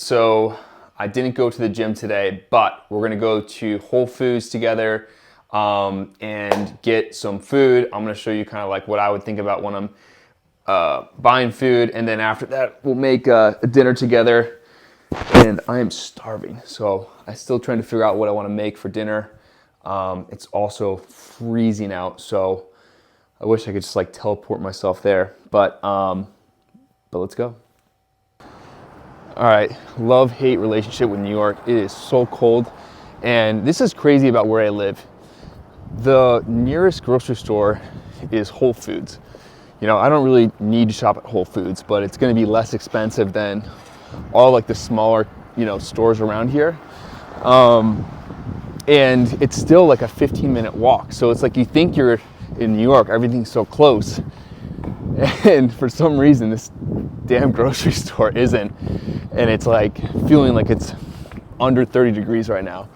So I didn't go to the gym today, but we're gonna go to Whole Foods together and get some food. I'm gonna show you kind of like what I would think about when I'm buying food, and then after that we'll make a dinner together. And I am starving, so I'm still trying to figure out what I want to make for dinner. It's also freezing out, so I wish I could just like teleport myself there, but let's go. All right, love-hate relationship with New York. It is so cold, and this is crazy about where I live. The nearest grocery store is Whole Foods. You know, I don't really need to shop at Whole Foods, but it's gonna be less expensive than all like the smaller, stores around here. And it's still like a 15-minute walk. So it's like you think you're in New York, everything's so close. And for some reason, this damn grocery store isn't. And it's like feeling like it's under 30 degrees right now.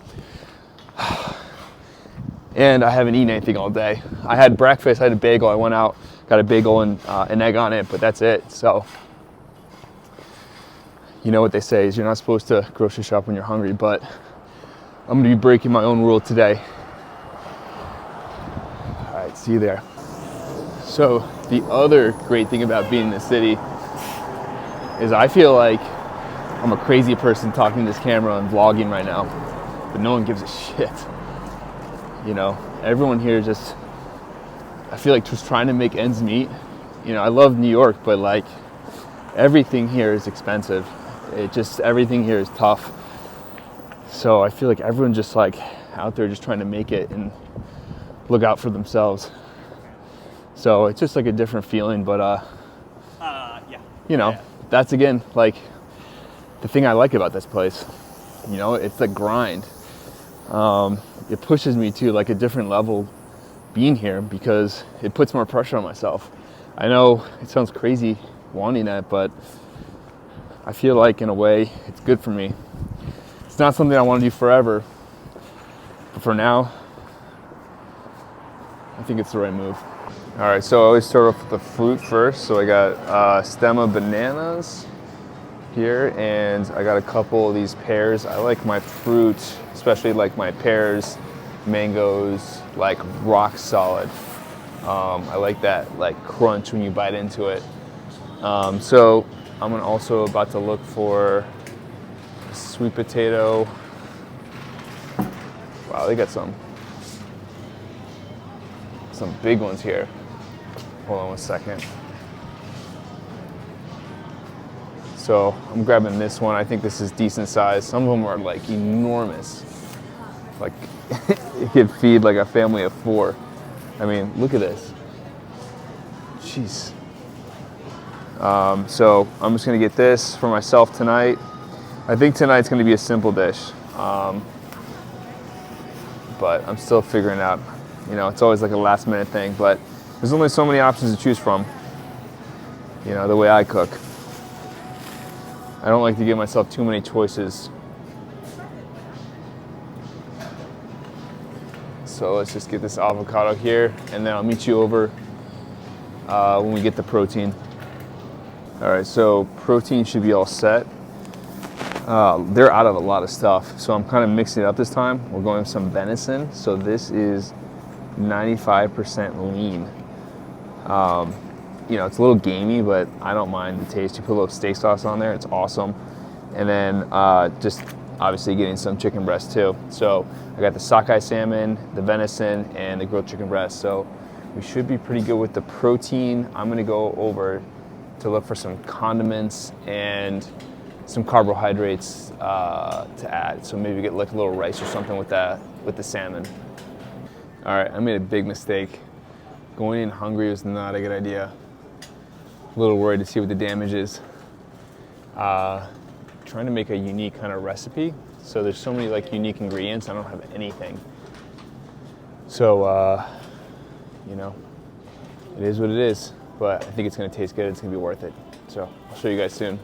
And I haven't eaten anything all day. I had breakfast, I had a bagel, I went out, got a bagel and an egg on it, but that's it. So, you know what they say is you're not supposed to grocery shop when you're hungry, but I'm gonna be breaking my own rule today. All right, see you there. So the other great thing about being in the city is I feel like I'm a crazy person talking to this camera and vlogging right now, but no one gives a shit. Everyone here just, I feel like just trying to make ends meet. I love New York, but like everything here is expensive. Everything here is tough. So I feel like everyone's just like out there just trying to make it and look out for themselves. So it's just like a different feeling, but that's again, like the thing I like about this place. It's the grind. It pushes me to like a different level being here because it puts more pressure on myself. I know it sounds crazy wanting that, but I feel like in a way it's good for me. It's not something I want to do forever, but for now, I think it's the right move. All right, so I always start off with the fruit first. So I got a stem of bananas here, and I got a couple of these pears. I like my fruit, especially like my pears, mangoes, like rock solid. I like that like crunch when you bite into it. So I'm also about to look for sweet potato. Wow, they got some big ones here. Hold on one second. So I'm grabbing this one. I think this is decent size. Some of them are like enormous. Like it could feed like a family of 4. I mean, look at this. Jeez. So I'm just gonna get this for myself tonight. I think tonight's gonna be a simple dish. But I'm still figuring out, it's always like a last minute thing, but there's only so many options to choose from, the way I cook. I don't like to give myself too many choices. So let's just get this avocado here, and then I'll meet you over when we get the protein. All right, so protein should be all set. They're out of a lot of stuff, so I'm kind of mixing it up this time. We're going with some venison. So this is 95% lean. It's a little gamey, but I don't mind the taste. You put a little steak sauce on there, it's awesome. And then just obviously getting some chicken breast too. So I got the sockeye salmon, the venison, and the grilled chicken breast. So we should be pretty good with the protein. I'm gonna go over to look for some condiments and some carbohydrates to add. So maybe get like a little rice or something with the salmon. All right, I made a big mistake. Going in hungry was not a good idea. A little worried to see what the damage is. Trying to make a unique kind of recipe. So there's so many like unique ingredients, I don't have anything. So, it is what it is, but I think it's gonna taste good, it's gonna be worth it. So I'll show you guys soon.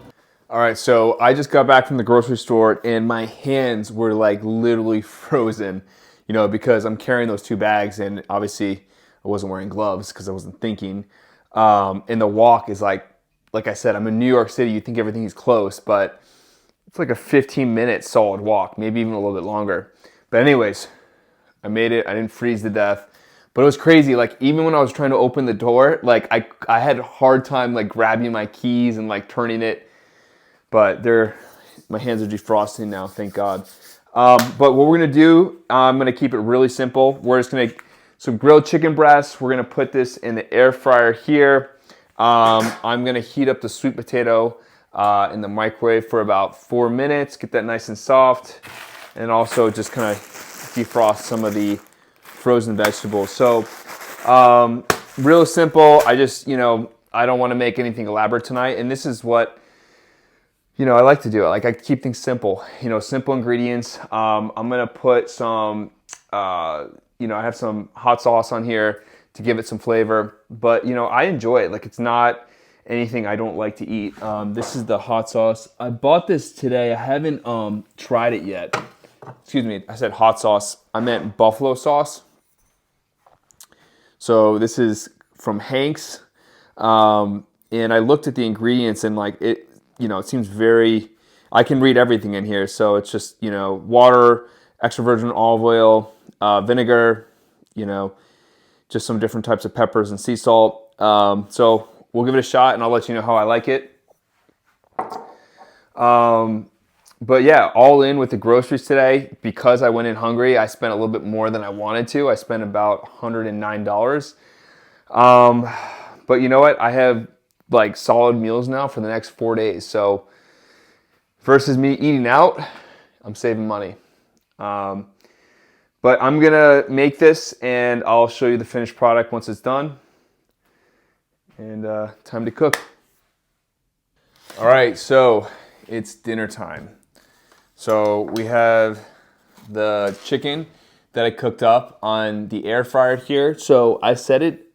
All right, so I just got back from the grocery store and my hands were like literally frozen, because I'm carrying those 2 bags and obviously I wasn't wearing gloves because I wasn't thinking. And the walk is like I said, I'm in New York City, you think everything is close, but it's like a 15-minute solid walk, maybe even a little bit longer. But anyways, I made it. I didn't freeze to death. But it was crazy. Like even when I was trying to open the door, like I had a hard time like grabbing my keys and like turning it. But my hands are defrosting now, thank God. But what we're gonna do, I'm gonna keep it really simple. We're just gonna some grilled chicken breasts. We're gonna put this in the air fryer here. I'm gonna heat up the sweet potato in the microwave for about 4 minutes, get that nice and soft, and also just kind of defrost some of the frozen vegetables. So real simple. I just, I don't want to make anything elaborate tonight. And this is what, I like to do. Like I keep things simple, simple ingredients. I'm going to put some, I have some hot sauce on here to give it some flavor, but I enjoy it. Like it's not anything I don't like to eat. This is the hot sauce. I bought this today. I haven't tried it yet. Excuse me, I said hot sauce. I meant buffalo sauce. So this is from Hank's. And I looked at the ingredients and like it, it seems very, I can read everything in here. So it's just, water, extra virgin olive oil, vinegar, just some different types of peppers and sea salt. So we'll give it a shot and I'll let you know how I like it. But yeah, all in with the groceries today. Because I went in hungry, I spent a little bit more than I wanted to. I spent about $109. But you know what? I have like solid meals now for the next 4 days. So versus me eating out, I'm saving money. But I'm gonna make this and I'll show you the finished product once it's done. And time to cook. All right, so it's dinner time. So we have the chicken that I cooked up on the air fryer here. So I set it,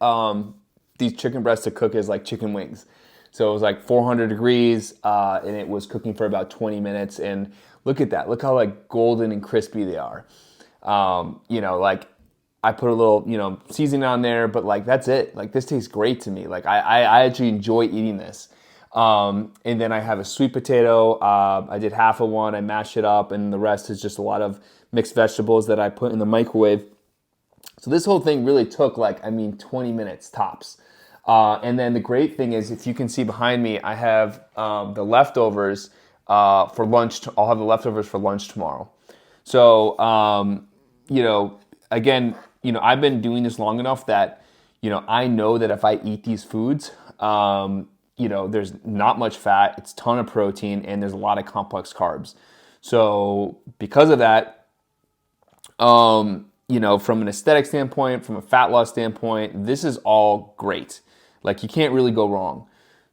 these chicken breasts to cook as like chicken wings. So it was like 400 degrees and it was cooking for about 20 minutes. And look at that, look how like golden and crispy they are. Like I put a little, seasoning on there, but like that's it. Like this tastes great to me. Like I actually enjoy eating this. And then I have a sweet potato. I did half of one, I mashed it up, and the rest is just a lot of mixed vegetables that I put in the microwave. So this whole thing really took 20 minutes tops. And then the great thing is, if you can see behind me, I have the leftovers for lunch. I'll have the leftovers for lunch tomorrow. So, again, I've been doing this long enough that, I know that if I eat these foods, there's not much fat, it's a ton of protein, and there's a lot of complex carbs. So because of that, from an aesthetic standpoint, from a fat loss standpoint, this is all great. Like you can't really go wrong.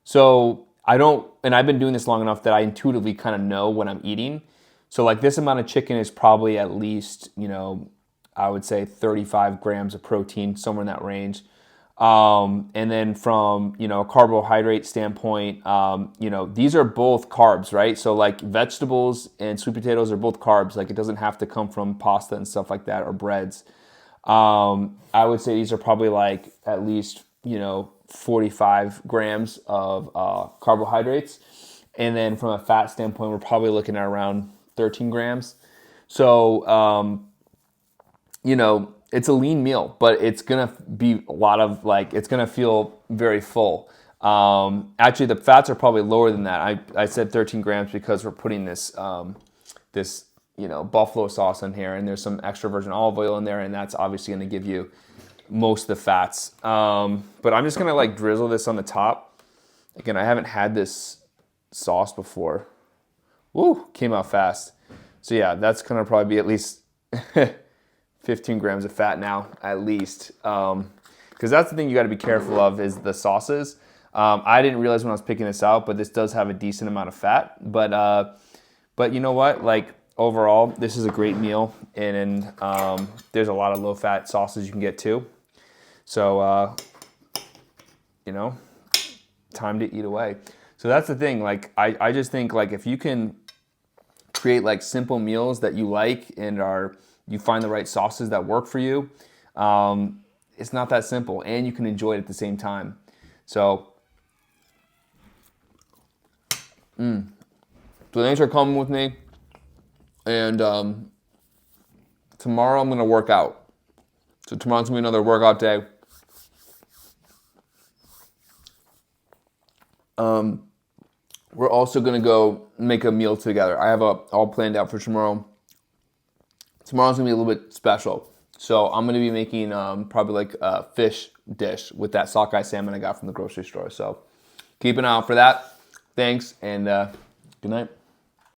So I've been doing this long enough that I intuitively kind of know what I'm eating. So like this amount of chicken is probably at least, I would say 35 grams of protein, somewhere in that range. And then from, a carbohydrate standpoint, these are both carbs, right? So like vegetables and sweet potatoes are both carbs. Like it doesn't have to come from pasta and stuff like that or breads. I would say these are probably like at least, 45 grams of carbohydrates. And then from a fat standpoint, we're probably looking at around 13 grams. So, it's a lean meal, but it's going to be a lot of it's going to feel very full. Actually, the fats are probably lower than that. I said 13 grams because we're putting this, buffalo sauce in here, and there's some extra virgin olive oil in there, and that's obviously going to give you most of the fats. But I'm just going to drizzle this on the top. Again, I haven't had this sauce before. Woo, came out fast. So yeah, that's going to probably be at least 15 grams of fat now, at least. Because that's the thing you got to be careful of is the sauces. I didn't realize when I was picking this out, but this does have a decent amount of fat. But you know what? Overall, this is a great meal, and there's a lot of low-fat sauces you can get too. So, time to eat away. So that's the thing. I just think if you can create simple meals that you like and you find the right sauces that work for you, it's not that simple, and you can enjoy it at the same time. So, So thanks for coming with me. And tomorrow I'm going to work out. So tomorrow's going to be another workout day. We're also going to go make a meal together. I have all planned out for tomorrow. Tomorrow's going to be a little bit special. So I'm going to be making probably like a fish dish with that sockeye salmon I got from the grocery store. So keep an eye out for that. Thanks, and good night.